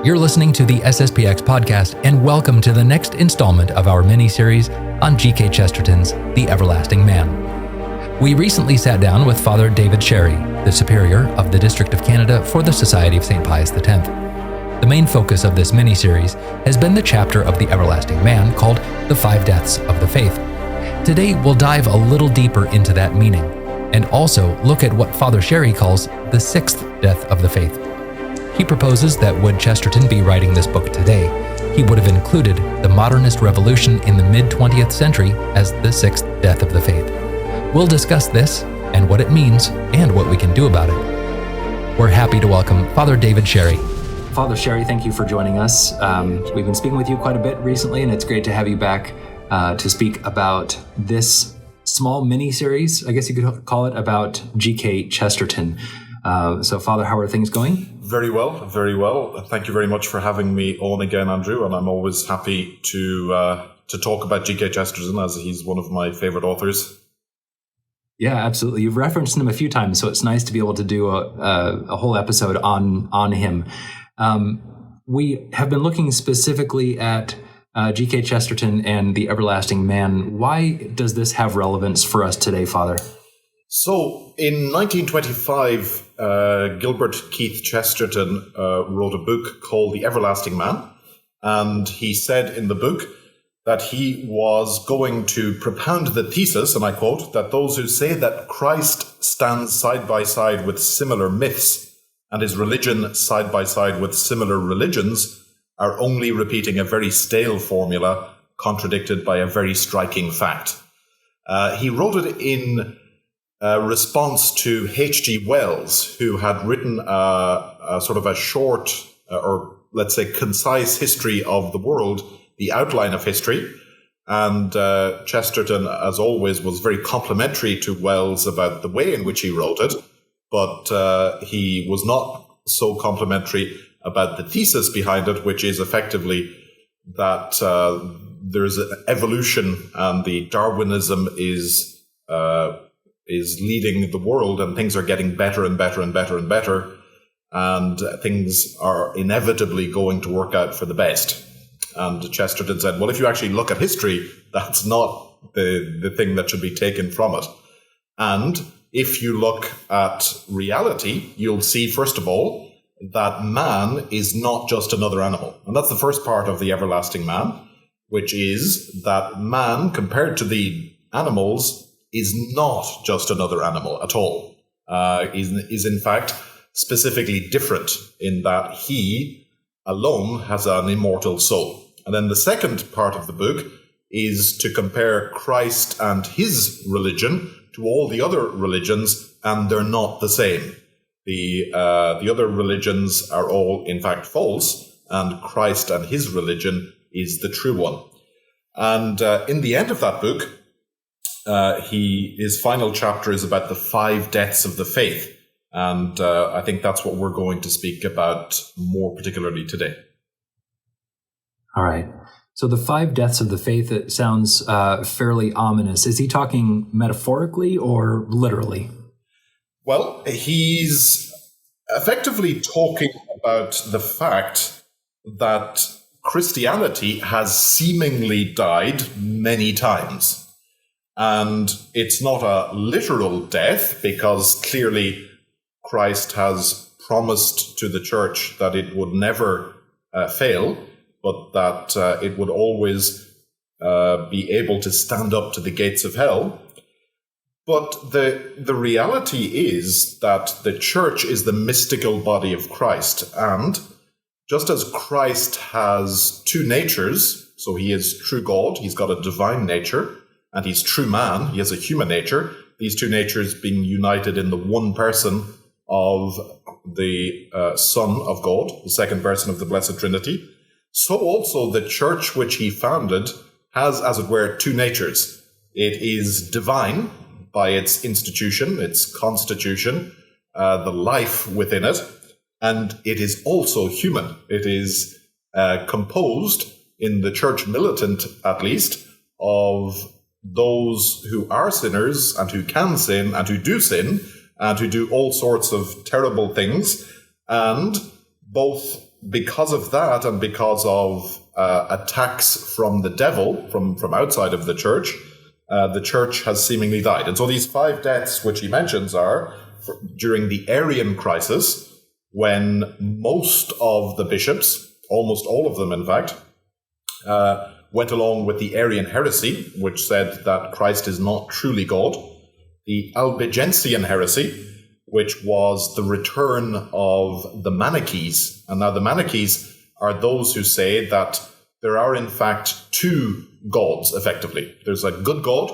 You're listening to the SSPX podcast, and welcome to the next installment of our mini-series on G.K. Chesterton's The Everlasting Man. We recently sat down with Father David Sherry, the Superior of the District of Canada for the Society of St. Pius X. The main focus of this mini-series has been the chapter of The Everlasting Man called The Five Deaths of the Faith. Today, we'll dive a little deeper into that meaning, and also look at what Father Sherry calls the sixth death of the faith. He proposes that would Chesterton be writing this book today, he would have included the modernist revolution in the mid-20th century as the sixth death of the faith. We'll discuss this and what it means and what we can do about it. We're happy to welcome Father David Sherry. Father Sherry, thank you for joining us. We've been speaking with you quite a bit recently, and it's great to have you back to speak about this small mini-series, I guess you could call it, about G.K. Chesterton. So, Father, how are things going? Very well, very well. Thank you very much for having me on again, Andrew, and I'm always happy to talk about G.K. Chesterton, as he's one of my favorite authors. Yeah, absolutely. You've referenced him a few times, so it's nice to be able to do a whole episode on him. We have been looking specifically at G.K. Chesterton and the Everlasting Man. Why does this have relevance for us today, Father? So, in 1925, Gilbert Keith Chesterton wrote a book called The Everlasting Man, and he said in the book that he was going to propound the thesis, and I quote, that those who say that Christ stands side by side with similar myths and his religion side by side with similar religions are only repeating a very stale formula contradicted by a very striking fact. He wrote it in response to H.G. Wells, who had written a sort of a short, or let's say concise history of the world, the outline of history. And Chesterton, as always, was very complimentary to Wells about the way in which he wrote it, but he was not so complimentary about the thesis behind it, which is effectively that there's an evolution and the Darwinism is leading the world, and things are getting better and better and better and better, and things are inevitably going to work out for the best. And Chesterton said, well, if you actually look at history, that's not the thing that should be taken from it. And if you look at reality, you'll see, first of all, that man is not just another animal. And that's the first part of the Everlasting Man, which is that man, compared to the animals, is not just another animal at all. Is in fact specifically different in that he alone has an immortal soul. And then the second part of the book is to compare Christ and his religion to all the other religions, and they're not the same. The other religions are all in fact false, and Christ and his religion is the true one. And in the end of that book, his final chapter is about the five deaths of the faith. And I think that's what we're going to speak about more particularly today. All right. So the five deaths of the faith, it sounds fairly ominous. Is he talking metaphorically or literally? Well, he's effectively talking about the fact that Christianity has seemingly died many times. And it's not a literal death, because clearly Christ has promised to the church that it would never fail, but that it would always be able to stand up to the gates of hell. But the reality is that the church is the mystical body of Christ. And just as Christ has two natures, so he is true God, he's got a divine nature, and he's true man, he has a human nature, these two natures being united in the one person of the Son of God, the second person of the Blessed Trinity. So also the church which he founded has, as it were, two natures. It is divine by its institution, its constitution, the life within it, and it is also human. It is composed, in the church militant at least, of those who are sinners and who can sin and who do sin and who do all sorts of terrible things, and both because of that and because of attacks from the devil, from outside of the church has seemingly died. And so these 5 deaths which he mentions are during the Arian crisis, when most of the bishops, almost all of them in fact, went along with the Arian heresy, which said that Christ is not truly God. The Albigensian heresy, which was the return of the Manichees. And now the Manichees are those who say that there are in fact 2 gods, effectively. There's a good God,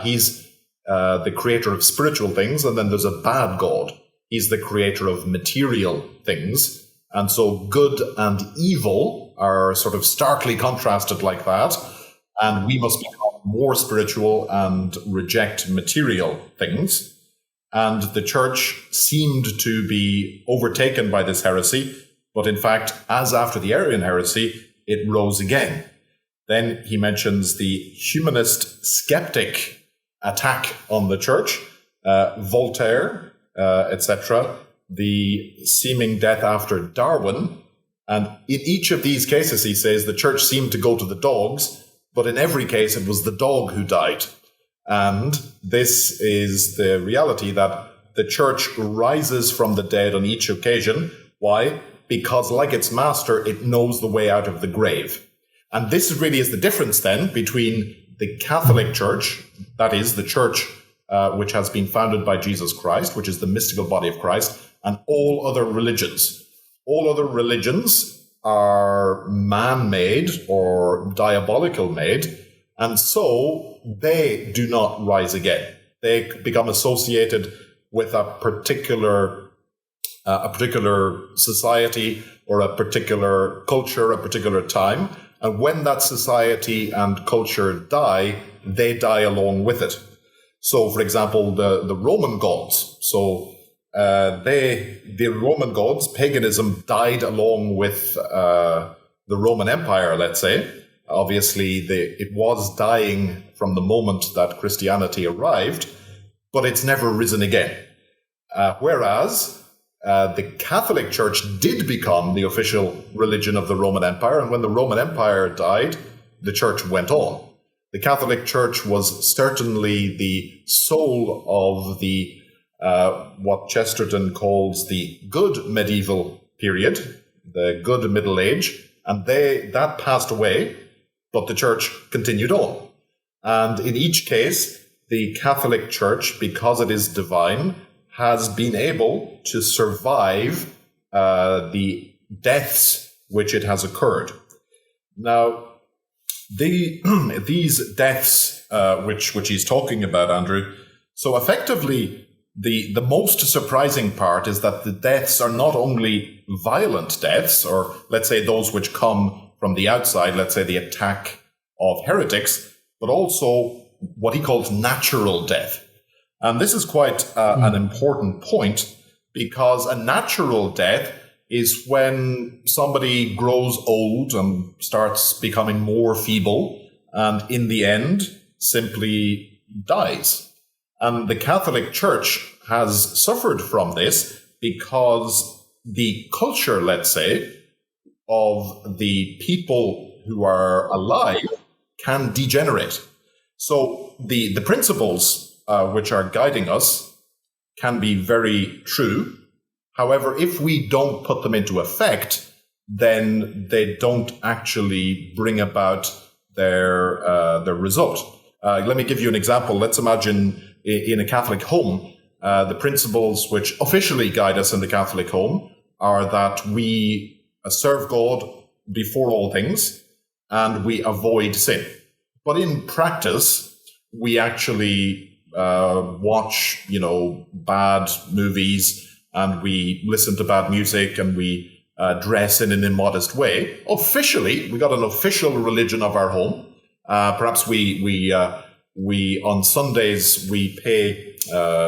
he's the creator of spiritual things, and then there's a bad God. He's the creator of material things. And so good and evil are sort of starkly contrasted like that. And we must become more spiritual and reject material things. And the church seemed to be overtaken by this heresy. But in fact, as after the Arian heresy, it rose again. Then he mentions the humanist skeptic attack on the church, Voltaire, etc., the seeming death after Darwin. And in each of these cases, he says, the church seemed to go to the dogs, but in every case, it was the dog who died. And this is the reality, that the church rises from the dead on each occasion. Why? Because like its master, it knows the way out of the grave. And this really is the difference then between the Catholic Church, that is the church which has been founded by Jesus Christ, which is the mystical body of Christ, and all other religions. All other religions are man-made or diabolical-made, and so they do not rise again. They become associated with a particular society or a particular culture, a particular time, and when that society and culture die, they die along with it. So, for example, the Roman gods. So the Roman gods, paganism died along with the Roman Empire, let's say. Obviously, it was dying from the moment that Christianity arrived, but it's never risen again. Whereas the Catholic Church did become the official religion of the Roman Empire, and when the Roman Empire died, the church went on. The Catholic Church was certainly the soul of the what Chesterton calls the good medieval period, the good Middle Age, and that passed away, but the church continued on. And in each case, the Catholic Church, because it is divine, has been able to survive the deaths which it has occurred. Now, these deaths which he's talking about, Andrew, so effectively the most surprising part is that the deaths are not only violent deaths, or let's say those which come from the outside, let's say the attack of heretics, but also what he calls natural death. And this is quite an important point, because a natural death is when somebody grows old and starts becoming more feeble and in the end simply dies. And the Catholic Church has suffered from this because the culture, let's say, of the people who are alive can degenerate. So the principles which are guiding us can be very true. However, if we don't put them into effect, then they don't actually bring about their result. Let me give you an example. Let's imagine in a Catholic home, the principles which officially guide us in the Catholic home are that we serve God before all things and we avoid sin. But in practice, we actually watch, bad movies, and we listen to bad music, and we dress in an immodest way. Officially, we got an official religion of our home. Perhaps we on Sundays we pay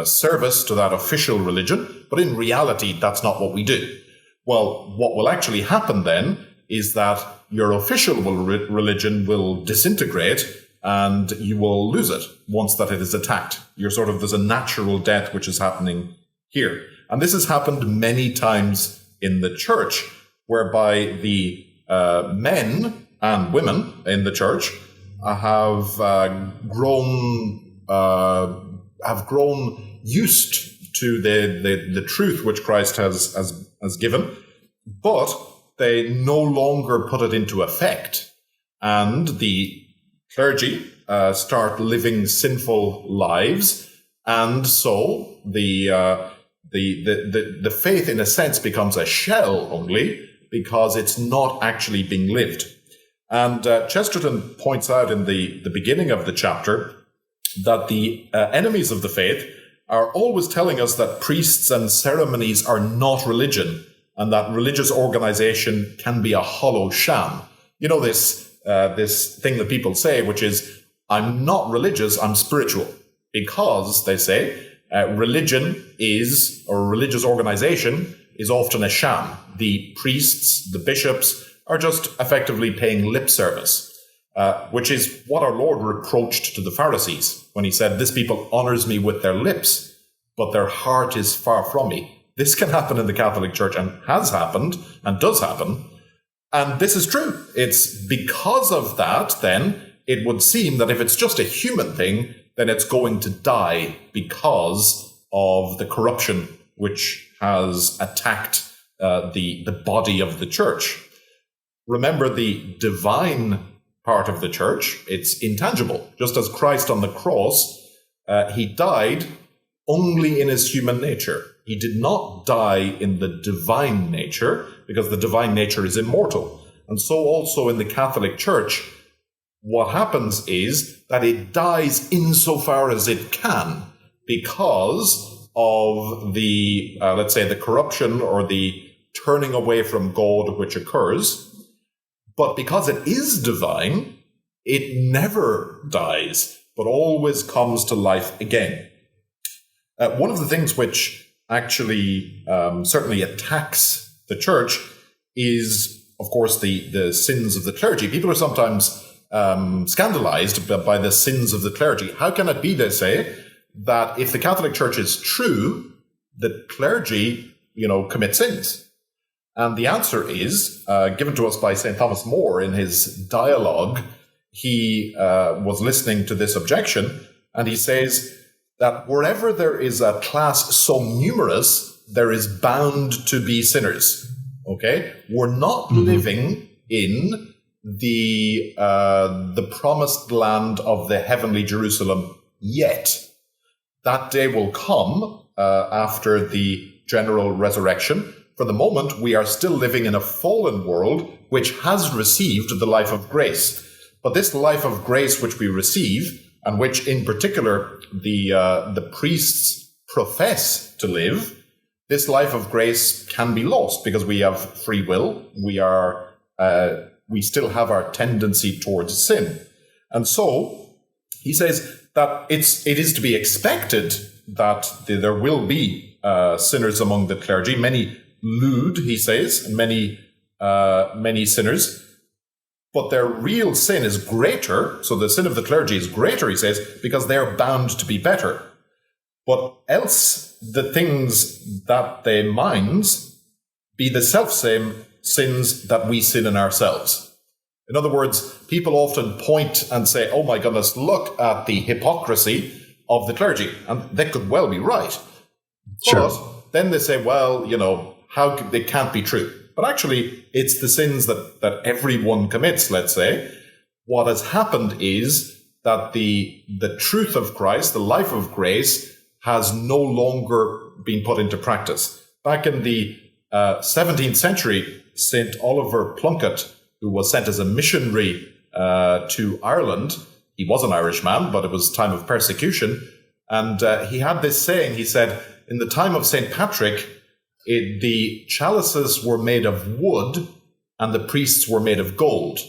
service to that official religion, but in reality, that's not what we do. Well, what will actually happen then is that your official religion will disintegrate, and you will lose it once that it is attacked. There's a natural death which is happening here. And this has happened many times in the church, whereby the men and women in the church have grown used to the truth which Christ has given, but they no longer put it into effect, and the clergy start living sinful lives, and so the faith, in a sense, becomes a shell only because it's not actually being lived. And Chesterton points out in the beginning of the chapter that the enemies of the faith are always telling us that priests and ceremonies are not religion, and that religious organization can be a hollow sham. You know, this thing that people say, which is, I'm not religious, I'm spiritual. Because, they say, religion is, or religious organization is often a sham. The priests, the bishops, are just effectively paying lip service, which is what our Lord reproached to the Pharisees when he said, this people honors me with their lips, but their heart is far from me. This can happen in the Catholic Church, and has happened, and does happen. And this is true. It's because of that, then, it would seem that if it's just a human thing, then it's going to die because of the corruption which has attacked the body of the church. Remember, the divine part of the church, it's intangible. Just as Christ on the cross, he died only in his human nature. He did not die in the divine nature, because the divine nature is immortal. And so also in the Catholic Church, what happens is that it dies insofar as it can because of the, let's say, the corruption or the turning away from God which occurs. But because it is divine, it never dies, but always comes to life again. One of the things which actually certainly attacks the church is, of course, the sins of the clergy. People are sometimes scandalized by the sins of the clergy. How can it be, they say, that if the Catholic Church is true, the clergy, commit sins? And the answer is given to us by St. Thomas More in his dialogue. He was listening to this objection, and he says that wherever there is a class so numerous, there is bound to be sinners. Okay? We're not living in the promised land of the heavenly Jerusalem yet. That day will come after the general resurrection. For the moment, we are still living in a fallen world which has received the life of grace. But this life of grace which we receive, and which in particular the priests profess to live, this life of grace can be lost because we have free will. We still have our tendency towards sin. And so he says that it is to be expected that there will be sinners among the clergy, many lewd, he says, and many sinners. But their real sin is greater, so the sin of the clergy is greater, he says, because they're bound to be better. But else the things that they mind be the selfsame sins that we sin in ourselves. In other words, people often point and say, oh my goodness, look at the hypocrisy of the clergy. And they could well be right. Sure. But then they say, well, it can't be true. But actually, it's the sins that everyone commits, let's say. What has happened is that the truth of Christ, the life of grace, has no longer been put into practice. Back in the 17th century, St. Oliver Plunkett, who was sent as a missionary to Ireland, he was an Irishman, but it was time of persecution, and he had this saying. He said, in the time of St. Patrick, the chalices were made of wood and the priests were made of gold.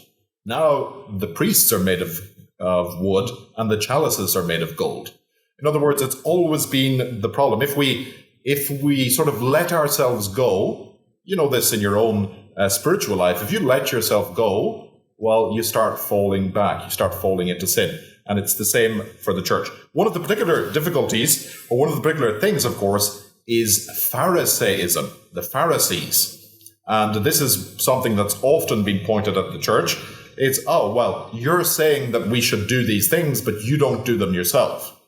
Now the priests are made of wood and the chalices are made of gold. In other words, it's always been the problem. If we sort of let ourselves go, you know this in your own spiritual life, if you let yourself go, well, you start falling back, you start falling into sin. And it's the same for the church. One of the particular difficulties, or one of the particular things, of course, is Pharisaism, the Pharisees. And this is something that's often been pointed at the church. It's, oh, well, you're saying that we should do these things, but you don't do them yourself.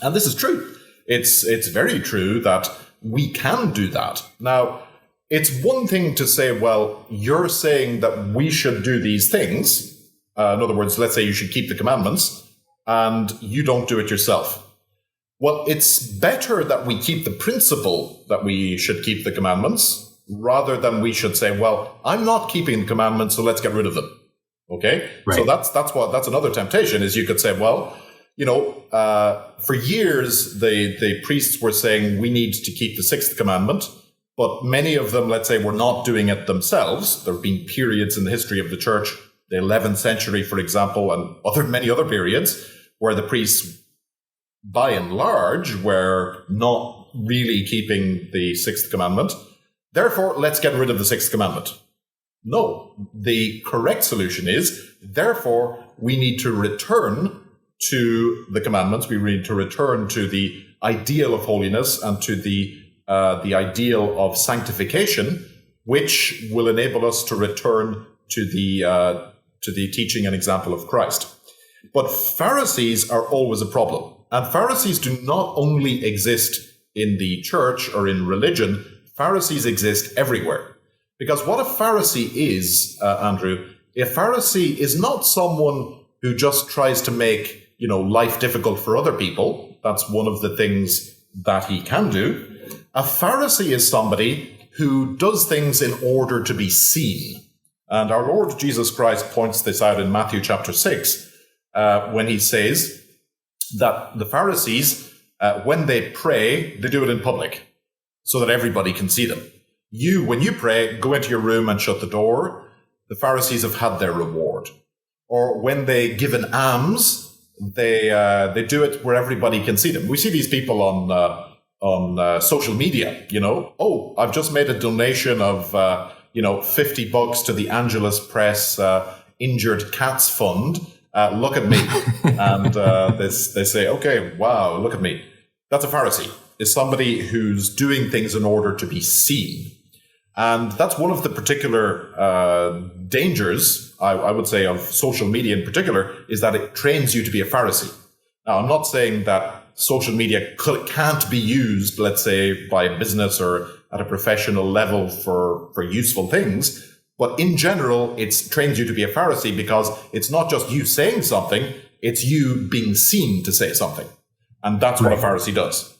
And this is true. It's very true that we can do that. Now, it's one thing to say, well, you're saying that we should do these things. In other words, let's say you should keep the commandments, and you don't do it yourself. Well, it's better that we keep the principle that we should keep the commandments, rather than we should say, well, I'm not keeping the commandments, so let's get rid of them. Okay? Right. So that's another temptation, is you could say, well, for years, the priests were saying we need to keep the sixth commandment, but many of them, let's say, were not doing it themselves. There have been periods in the history of the church, the 11th century, for example, and many other periods, where the priests, by and large, were not really keeping the sixth commandment. Therefore, let's get rid of the sixth commandment. No, the correct solution is, therefore, we need to return to the commandments. We need to return to the ideal of holiness and to the ideal of sanctification, which will enable us to return to the teaching and example of Christ. But Pharisees are always a problem. And Pharisees do not only exist in the church or in religion, Pharisees exist everywhere. Because what a Pharisee is, Andrew, a Pharisee is not someone who just tries to make, life difficult for other people. That's one of the things that he can do. A Pharisee is somebody who does things in order to be seen. And our Lord Jesus Christ points this out in Matthew chapter 6, when he says that the Pharisees, when they pray, they do it in public so that everybody can see them. When you pray, go into your room and shut the door. The Pharisees have had their reward. Or when they give an alms, they do it where everybody can see them. We see these people on social media, oh, I've just made a donation of, $50 to the Angelus Press Injured Cats Fund. Look at me. And they say, okay, wow, look at me. That's a Pharisee. Is somebody who's doing things in order to be seen. And that's one of the particular dangers, I would say, of social media in particular, is that it trains you to be a Pharisee. Now, I'm not saying that social media can't be used, let's say, by a business or at a professional level for useful things. But in general, it trains you to be a Pharisee because it's not just you saying something, it's you being seen to say something. And that's what a Pharisee does.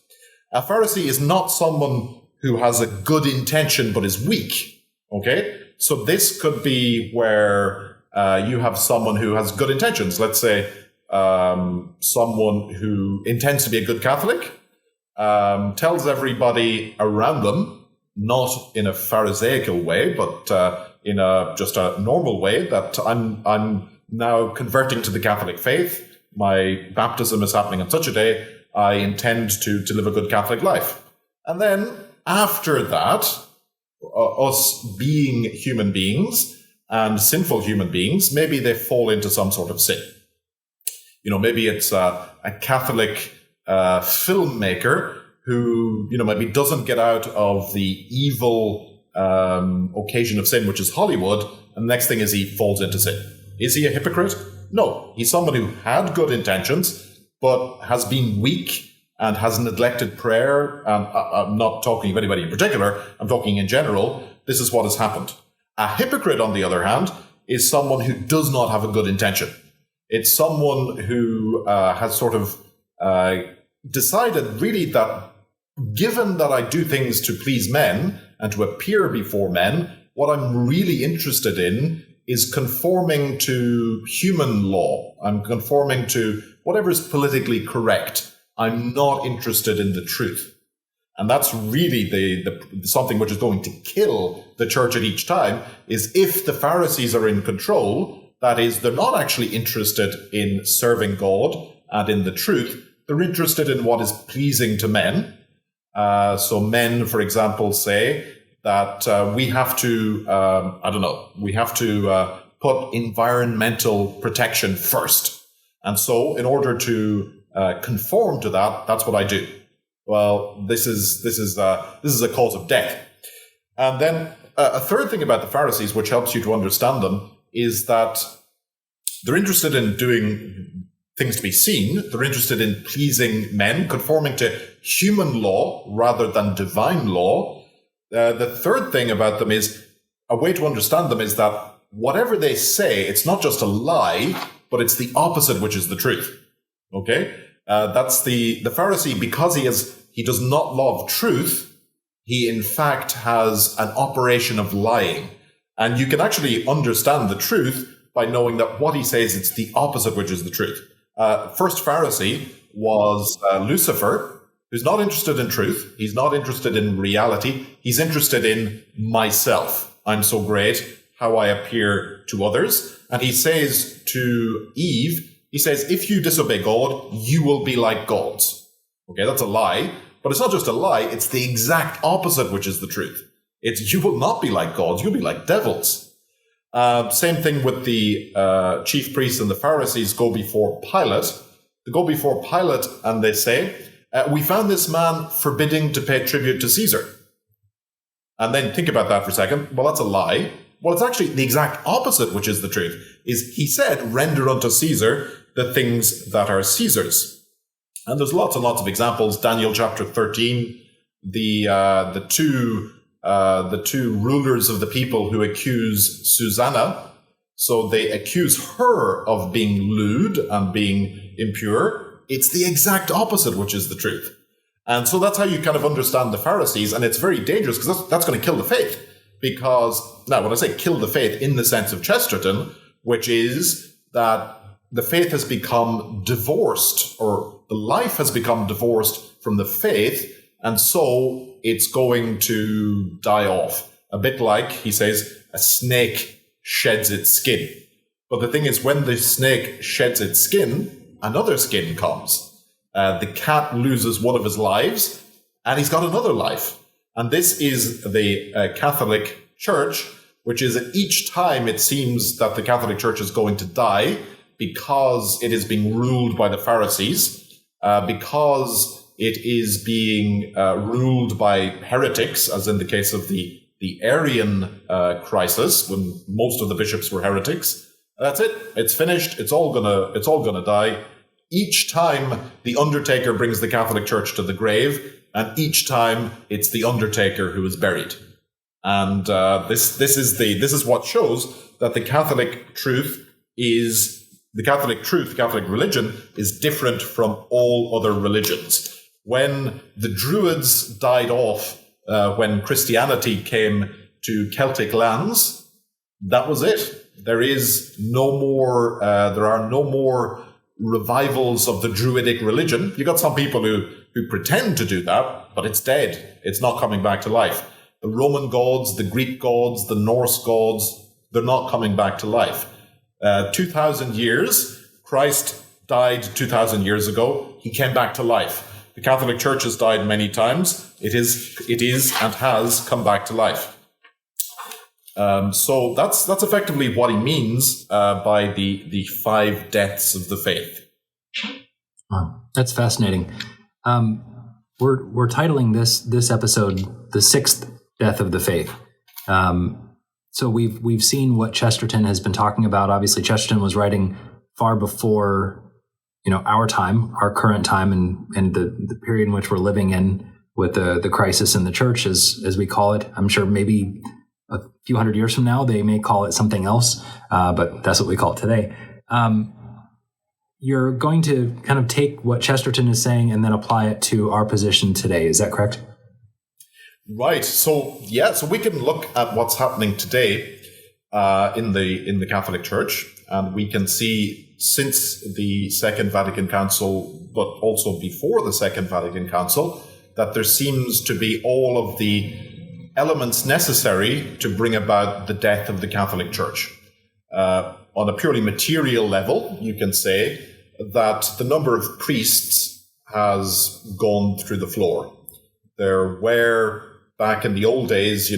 A Pharisee is not someone who has a good intention but is weak. Okay? So this could be where you have someone who has good intentions. Let's say someone who intends to be a good Catholic, tells everybody around them, not in a Pharisaical way, but in just a normal way, that I'm now converting to the Catholic faith. My baptism is happening on such a day. I intend to live a good Catholic life. And then after that, us being human beings and sinful human beings, maybe they fall into some sort of sin. Maybe it's a Catholic filmmaker who, maybe doesn't get out of the evil occasion of sin, which is Hollywood, and the next thing is he falls into sin. Is he a hypocrite? No. He's someone who had good intentions, but has been weak and has neglected prayer. And I'm not talking of anybody in particular, I'm talking in general. This is what has happened. A hypocrite, on the other hand, is someone who does not have a good intention. It's someone who has sort of decided really that given that I do things to please men and to appear before men, what I'm really interested in is conforming to human law. I'm conforming to whatever is politically correct. I'm not interested in the truth. And that's really the something which is going to kill the church at each time, is if the Pharisees are in control, that is, they're not actually interested in serving God and in the truth. They're interested in what is pleasing to men. So men, for example, say that we have to, we have to put environmental protection first. And so in order to conform to that, that's what I do. Well, this is a cause of death. And then a third thing about the Pharisees, which helps you to understand them, is that they're interested in doing things to be seen. They're interested in pleasing men, conforming to human law rather than divine law. The third thing about them is, a way to understand them is that whatever they say, it's not just a lie, but it's the opposite, which is the truth. Okay? That's the Pharisee, because he does not love truth, he in fact has an operation of lying. And you can actually understand the truth by knowing that what he says, it's the opposite, which is the truth. First Pharisee was Lucifer, who's not interested in truth. He's not interested in reality. He's interested in myself. I'm so great, how I appear to others. And he says to Eve, he says, if you disobey God, you will be like gods. Okay, that's a lie. But it's not just a lie, it's the exact opposite, which is the truth. It's you will not be like gods, you'll be like devils. Same thing with the chief priests and the Pharisees go before Pilate. They go before Pilate and they say, we found this man forbidding to pay tribute to Caesar. And then think about that for a second. Well, that's a lie. Well, it's actually the exact opposite, which is the truth. Is he said, render unto Caesar the things that are Caesar's. And there's lots and lots of examples. Daniel chapter 13, the two rulers of the people who accuse Susanna. So they accuse her of being lewd and being impure. It's the exact opposite, which is the truth. And so that's how you kind of understand the Pharisees. And it's very dangerous because that's going to kill the faith. Because, now when I say kill the faith in the sense of Chesterton, which is that the faith has become divorced, or the life has become divorced from the faith, and so it's going to die off. A bit like, he says, a snake sheds its skin. But the thing is, when the snake sheds its skin, another skin comes. The cat loses one of his lives, and he's got another life. And this is the Catholic Church, which is at each time it seems that the Catholic Church is going to die, because it is being ruled by the Pharisees, because it is being ruled by heretics, as in the case of the Arian crisis, when most of the bishops were heretics. That's it. It's finished. It's all gonna die. Each time the undertaker brings the Catholic Church to the grave, and each time it's the undertaker who is buried. And this is what shows that the Catholic truth, the Catholic religion is different from all other religions. When the Druids died off, when Christianity came to Celtic lands, that was it. There are no more revivals of the Druidic religion. You got some people who pretend to do that, but it's dead. It's not coming back to life. The Roman gods, the Greek gods, the Norse gods, they're not coming back to life. 2,000 years, Christ died 2,000 years ago. He came back to life. The Catholic Church has died many times. It is and has come back to life. So that's effectively what he means by the 5 deaths of the faith. That's fascinating. We're titling this episode "The Sixth Death of the Faith." So we've seen what Chesterton has been talking about. Obviously, Chesterton was writing far before our time, our current time, and the period in which we're living in with the crisis in the church, as we call it. I'm sure maybe a few hundred years from now they may call it something else, but that's what we call it today. You're going to kind of take what Chesterton is saying and then apply it to our position today. Is that correct? Right. So we can look at what's happening today in the Catholic Church, and we can see since the Second Vatican Council, but also before the Second Vatican Council, that there seems to be all of the elements necessary to bring about the death of the Catholic Church. On a purely material level, you can say that the number of priests has gone through the floor. There were, back in the old days,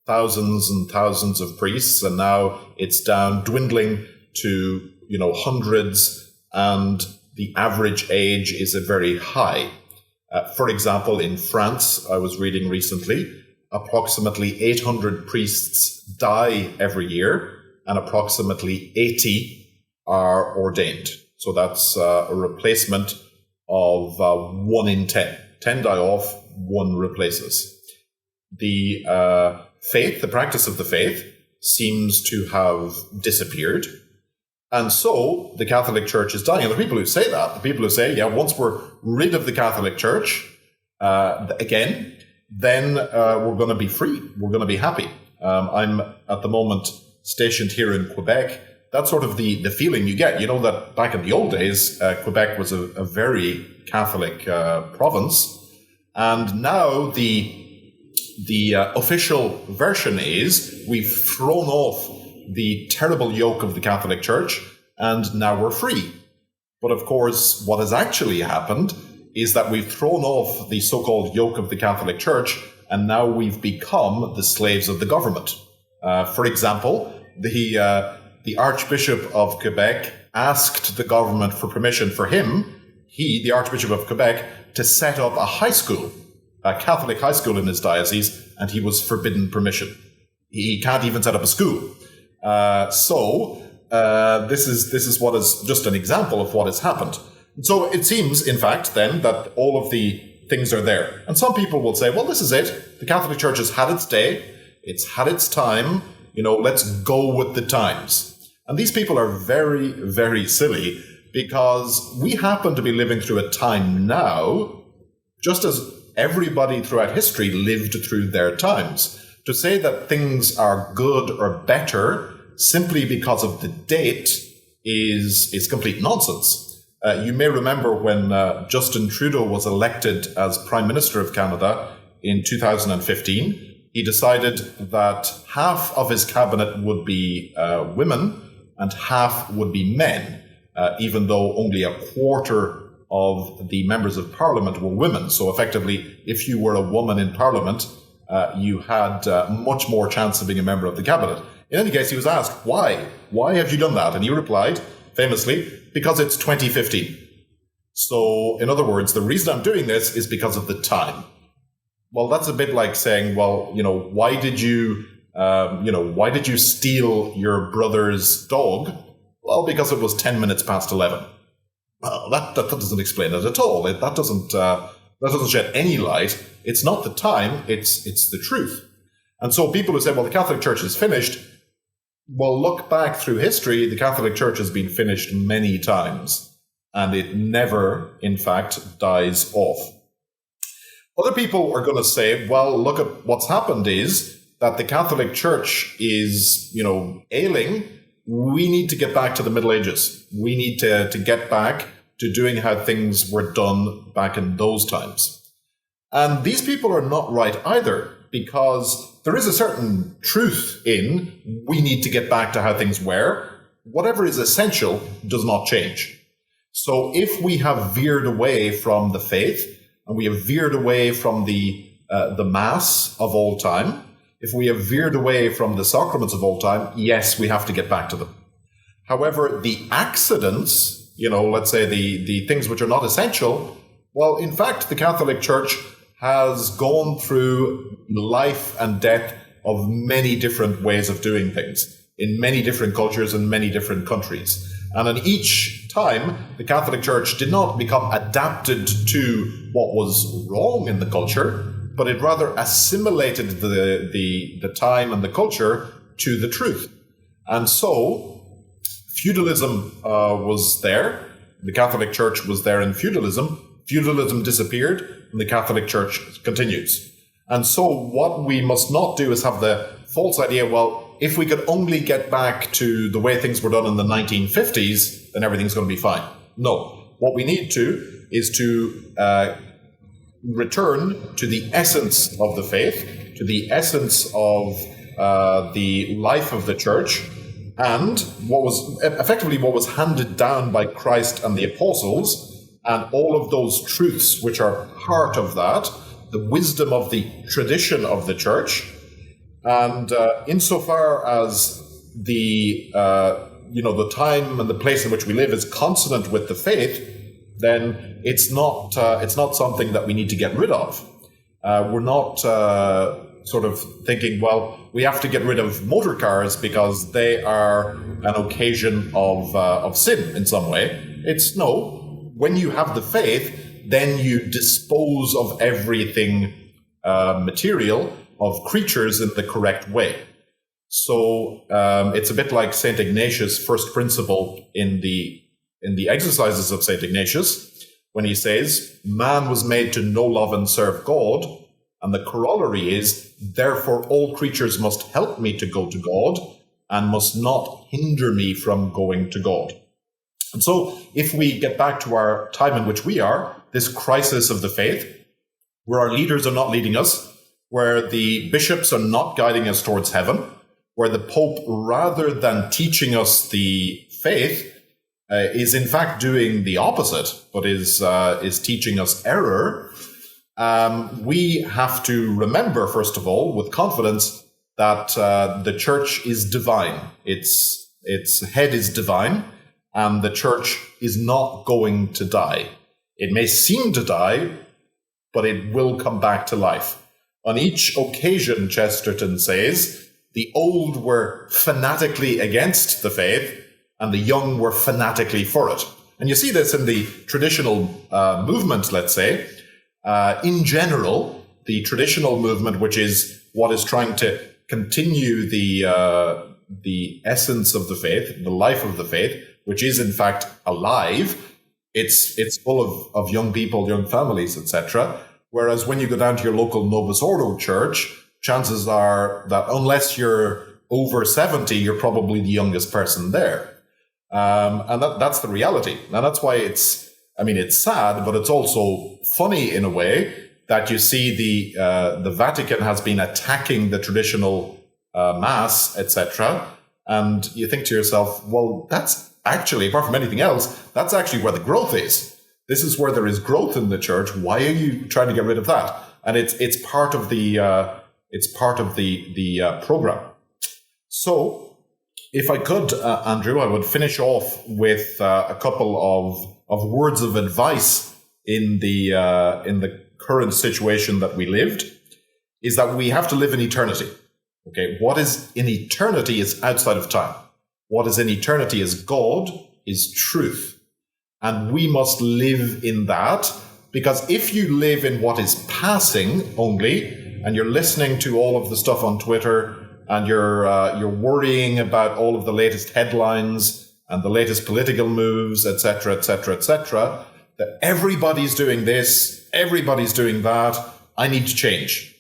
thousands and thousands of priests, and now it's dwindling to, hundreds, and the average age is very high. For example, in France, I was reading recently, approximately 800 priests die every year, and approximately 80 are ordained. So that's a replacement of 1 in 10. 10 die off, 1 replaces. The faith, the practice of the faith, seems to have disappeared. And so the Catholic Church is dying. And the people who say that, the people who say, yeah, once we're rid of the Catholic Church, again, then we're going to be free. We're going to be happy. I'm at the moment stationed here in Quebec. That's sort of the feeling you get. You know that back in the old days, Quebec was a very Catholic province. And now the official version is we've thrown off the terrible yoke of the Catholic Church, and now we're free. But of course, what has actually happened is that we've thrown off the so-called yoke of the Catholic Church, and now we've become the slaves of the government. For example, the Archbishop of Quebec asked the government for permission for him, the Archbishop of Quebec, to set up a high school, a Catholic high school in his diocese, and he was forbidden permission. He can't even set up a school. This is what is just an example of what has happened. And so it seems, in fact, then, that all of the things are there. And some people will say, well, this is it. The Catholic Church has had its day. It's had its time. Let's go with the times. And these people are very, very silly, because we happen to be living through a time now, just as everybody throughout history lived through their times. To say that things are good or better simply because of the date is complete nonsense. You may remember when Justin Trudeau was elected as Prime Minister of Canada in 2015, he decided that half of his cabinet would be women and half would be men, even though only a quarter of the members of Parliament were women. So effectively, if you were a woman in Parliament, you had much more chance of being a member of the cabinet. In any case, he was asked, why? Why have you done that? And he replied, famously, because it's 2015. So, in other words, the reason I'm doing this is because of the time. Well, that's a bit like saying, well, why did you steal your brother's dog? Well, because it was 10 minutes past 11. Well, that doesn't explain it at all. That doesn't shed any light. It's not the time, it's the truth. And so people who say, well, the Catholic Church is finished, well, look back through history, the Catholic Church has been finished many times, and it never, in fact, dies off. Other people are going to say, well, look at what's happened is that the Catholic Church is, ailing. We need to get back to the Middle Ages. We need to get back to doing how things were done back in those times. And these people are not right either, because there is a certain truth in we need to get back to how things were. Whatever is essential does not change. So if we have veered away from the faith, and we have veered away from the Mass of old time, if we have veered away from the sacraments of old time, yes, we have to get back to them. However, the accidents, let's say the things which are not essential, well, in fact, the Catholic Church has gone through life and death of many different ways of doing things in many different cultures and many different countries. And in each time, the Catholic Church did not become adapted to what was wrong in the culture, but it rather assimilated the time and the culture to the truth. And so feudalism was there. The Catholic Church was there in feudalism. Feudalism disappeared, and the Catholic Church continues. And so what we must not do is have the false idea, well, if we could only get back to the way things were done in the 1950s, then everything's going to be fine. No. What we need to is to return to the essence of the faith, to the essence of the life of the Church, and what was handed down by Christ and the apostles, and all of those truths which are part of that, the wisdom of the tradition of the Church, and insofar as the time and the place in which we live is consonant with the faith, then it's not something that we need to get rid of. We're not sort of thinking, well, we have to get rid of motor cars because they are an occasion of sin in some way. It's no, when you have the faith, then you dispose of everything material, of creatures, in the correct way. So it's a bit like St. Ignatius' first principle in the exercises of St. Ignatius, when he says, man was made to know, love, and serve God, and the corollary is, therefore all creatures must help me to go to God, and must not hinder me from going to God. And so, if we get back to our time in which we are, this crisis of the faith, where our leaders are not leading us, where the bishops are not guiding us towards heaven, where the Pope, rather than teaching us the faith, is in fact doing the opposite, but is teaching us error, we have to remember, first of all, with confidence, that the church is divine. Its head is divine, and the church is not going to die. It may seem to die, but it will come back to life. On each occasion, Chesterton says, the old were fanatically against the faith, and the young were fanatically for it. And you see this in the traditional movement, let's say. In general, the traditional movement, which is what is trying to continue the essence of the faith, the life of the faith, which is in fact alive, it's full of young people, young families, etc. Whereas when you go down to your local Novus Ordo church, chances are that unless you're over 70, you're probably the youngest person there. And that's the reality. And that's why it's sad, but it's also funny in a way that you see the Vatican has been attacking the traditional Mass, etc. And you think to yourself, well, that's actually, apart from anything else, that's actually where the growth is. This is where there is growth in the church. Why are you trying to get rid of that? And it's part of the program. So, if I could, Andrew, I would finish off with a couple of words of advice in the current situation that we lived, is that we have to live in eternity. Okay, what is in eternity is outside of time. What is in eternity is God, is truth. And we must live in that, because if you live in what is passing only, and you're listening to all of the stuff on Twitter, and you're worrying about all of the latest headlines and the latest political moves, etc., etc., etc., that everybody's doing this, everybody's doing that, I need to change.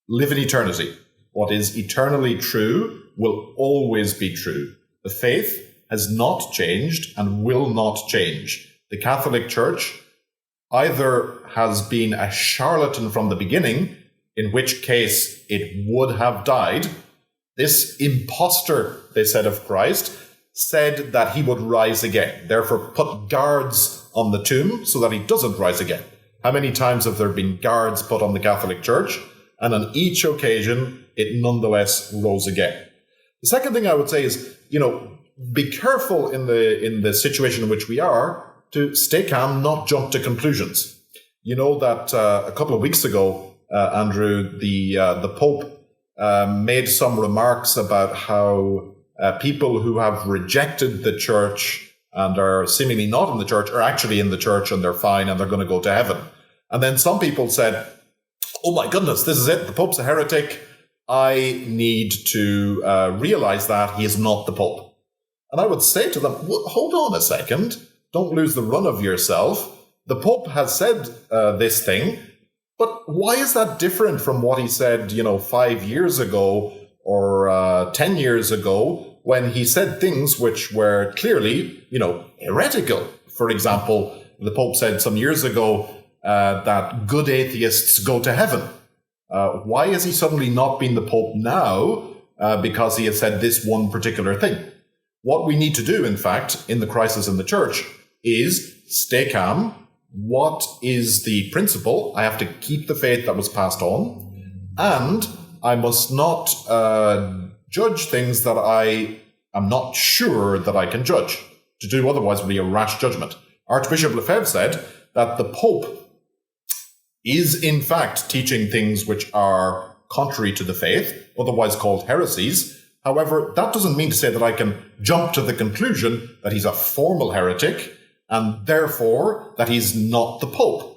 Live in eternity. What is eternally true will always be true. The faith has not changed and will not change. The Catholic Church either has been a charlatan from the beginning, in which case it would have died. This impostor, they said of Christ, said that he would rise again. Therefore, put guards on the tomb so that he doesn't rise again. How many times have there been guards put on the Catholic Church? And on each occasion, it nonetheless rose again. The second thing I would say is, be careful in the situation in which we are to stay calm, not jump to conclusions. You know that a couple of weeks ago, Andrew, the Pope made some remarks about how people who have rejected the church and are seemingly not in the church are actually in the church and they're fine and they're going to go to heaven. And then some people said, oh my goodness, this is it. The Pope's a heretic. I need to realize that he is not the Pope. And I would say to them, well, hold on a second. Don't lose the run of yourself. The Pope has said this thing. But why is that different from what he said, 5 years ago or 10 years ago, when he said things which were clearly, heretical? For example, the Pope said some years ago that good atheists go to heaven. Why has he suddenly not been the Pope now because he has said this one particular thing? What we need to do, in fact, in the crisis in the church is stay calm. What is the principle? I have to keep the faith that was passed on, and I must not judge things that I am not sure that I can judge. To do otherwise would be a rash judgment. Archbishop Lefebvre said that the Pope is in fact teaching things which are contrary to the faith, otherwise called heresies. However, that doesn't mean to say that I can jump to the conclusion that he's a formal heretic and therefore that he's not the Pope.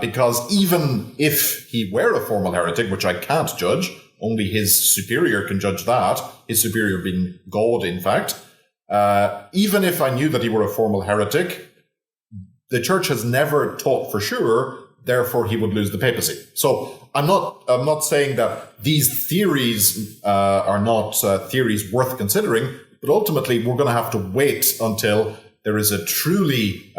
Because even if he were a formal heretic, which I can't judge, only his superior can judge that, his superior being God, in fact, even if I knew that he were a formal heretic, the church has never taught for sure, therefore he would lose the papacy. So I'm not saying that these theories are not theories worth considering, but ultimately we're going to have to wait until there is a truly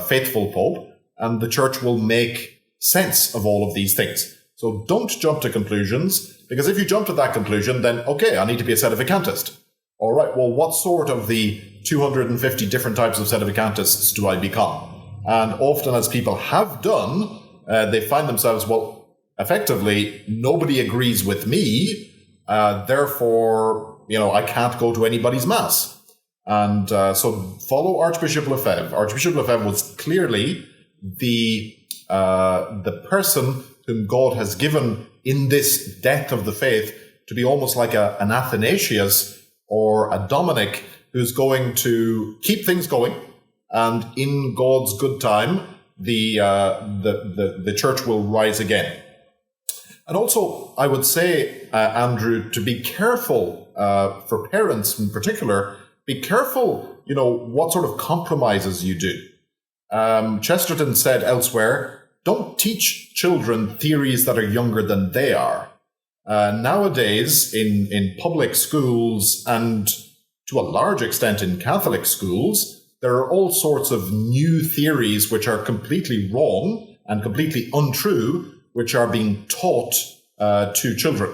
faithful Pope, and the church will make sense of all of these things. So don't jump to conclusions, because if you jump to that conclusion, then okay, I need to be a sedevacantist. All right, well, what sort of the 250 different types of sedevacantists do I become? And often, as people have done, they find themselves, well, effectively, nobody agrees with me, therefore, I can't go to anybody's mass. And so follow Archbishop Lefebvre. Archbishop Lefebvre was clearly the person whom God has given in this death of the faith to be almost like an Athanasius or a Dominic who's going to keep things going, and in God's good time, the church will rise again. And also, I would say, Andrew, to be careful for parents in particular. Be careful, what sort of compromises you do. Chesterton said elsewhere, don't teach children theories that are younger than they are. Nowadays, in public schools and to a large extent in Catholic schools, there are all sorts of new theories which are completely wrong and completely untrue, which are being taught to children.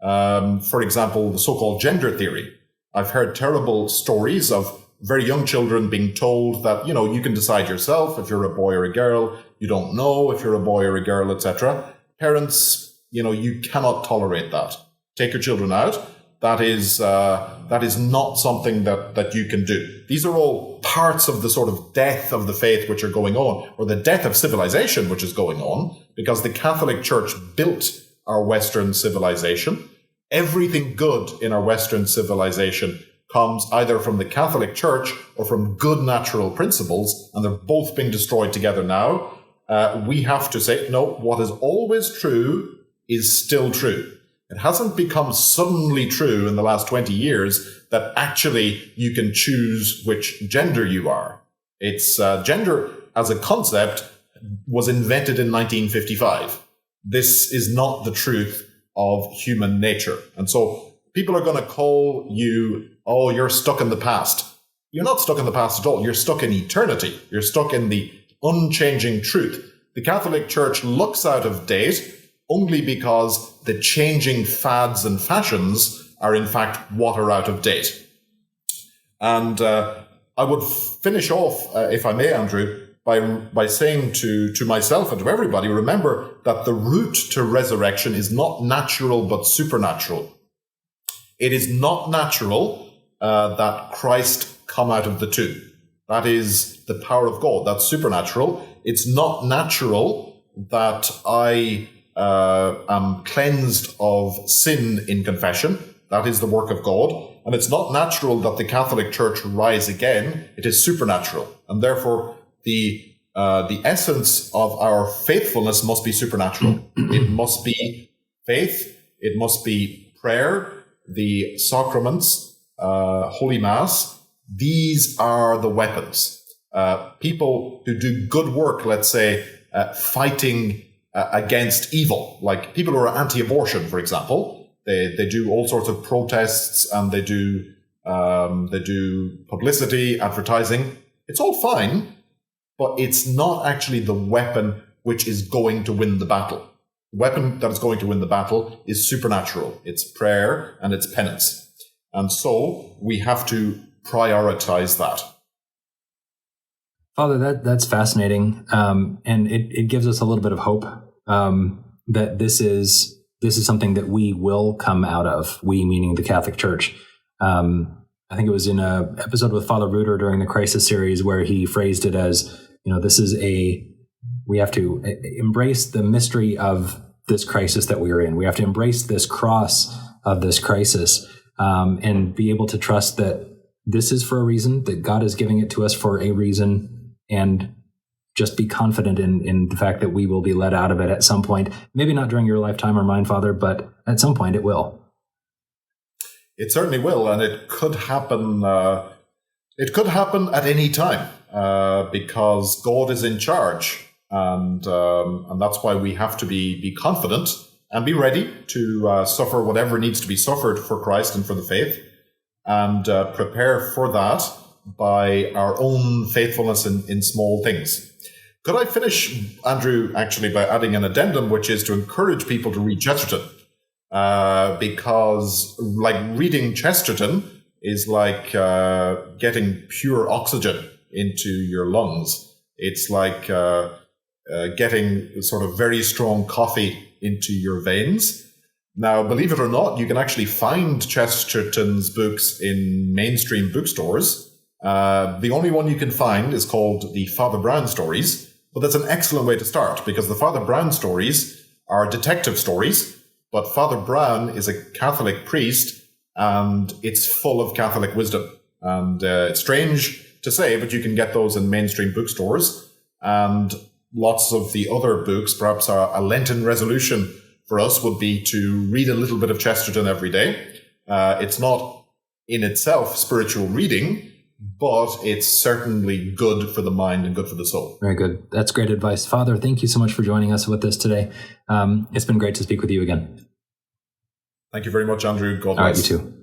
For example, the so-called gender theory. I've heard terrible stories of very young children being told that, you can decide yourself if you're a boy or a girl. You don't know if you're a boy or a girl, etc. Parents, you cannot tolerate that. Take your children out. That is not something that you can do. These are all parts of the sort of death of the faith which are going on, or the death of civilization which is going on, because the Catholic Church built our Western civilization. Everything good in our Western civilization comes either from the Catholic Church or from good natural principles, and they're both being destroyed together now. We have to say, no, what is always true is still true. It hasn't become suddenly true in the last 20 years that actually you can choose which gender you are. It's gender as a concept was invented in 1955. This is not the truth of human nature. And so people are going to call you, oh, you're stuck in the past. You're not stuck in the past at all. You're stuck in eternity. You're stuck in the unchanging truth. The Catholic Church looks out of date only because the changing fads and fashions are in fact what are out of date. And I would finish off, if I may, Andrew, by saying to myself and to everybody, remember that the route to resurrection is not natural but supernatural. It is not natural that Christ come out of the tomb. That is the power of God. That's supernatural. It's not natural that I am cleansed of sin in confession. That is the work of God. And it's not natural that the Catholic Church rise again. It is supernatural. And therefore, the essence of our faithfulness must be supernatural. It must be faith. It must be prayer, the sacraments, Holy Mass. These are the weapons. People who do good work, let's say, fighting against evil, like people who are anti-abortion, for example, they do all sorts of protests and they do publicity, advertising. It's all fine, but it's not actually the weapon which is going to win the battle. The weapon that is going to win the battle is supernatural. It's prayer and it's penance. And so we have to prioritize that. Father, that's fascinating, and it gives us a little bit of hope that this is something that we will come out of. We, meaning the Catholic Church. I think it was in an episode with Father Reuter during the Crisis series where he phrased it as, we have to embrace the mystery of this crisis that we are in. We have to embrace this cross of this crisis, and be able to trust that this is for a reason, that God is giving it to us for a reason, and just be confident in the fact that we will be let out of it at some point. Maybe not during your lifetime or mine, Father, but at some point it will. It certainly will, and it could happen. It could happen at any time, because God is in charge, and that's why we have to be confident and be ready to suffer whatever needs to be suffered for Christ and for the faith, and prepare for that by our own faithfulness in small things. Could I finish, Andrew, actually, by adding an addendum, which is to encourage people to read Chesterton, because reading Chesterton is like getting pure oxygen into your lungs. It's like getting sort of very strong coffee into your veins. Now, believe it or not, you can actually find Chesterton's books in mainstream bookstores. The only one you can find is called the Father Brown stories, but that's an excellent way to start, because the Father Brown stories are detective stories, but Father Brown is a Catholic priest, and it's full of Catholic wisdom. And it's strange to say, but you can get those in mainstream bookstores. And lots of the other books, perhaps a Lenten resolution for us would be to read a little bit of Chesterton every day. It's not in itself spiritual reading, but it's certainly good for the mind and good for the soul. Very good. That's great advice. Father, thank you so much for joining us with this today. It's been great to speak with you again. Thank you very much, Andrew. God bless. All right, you too.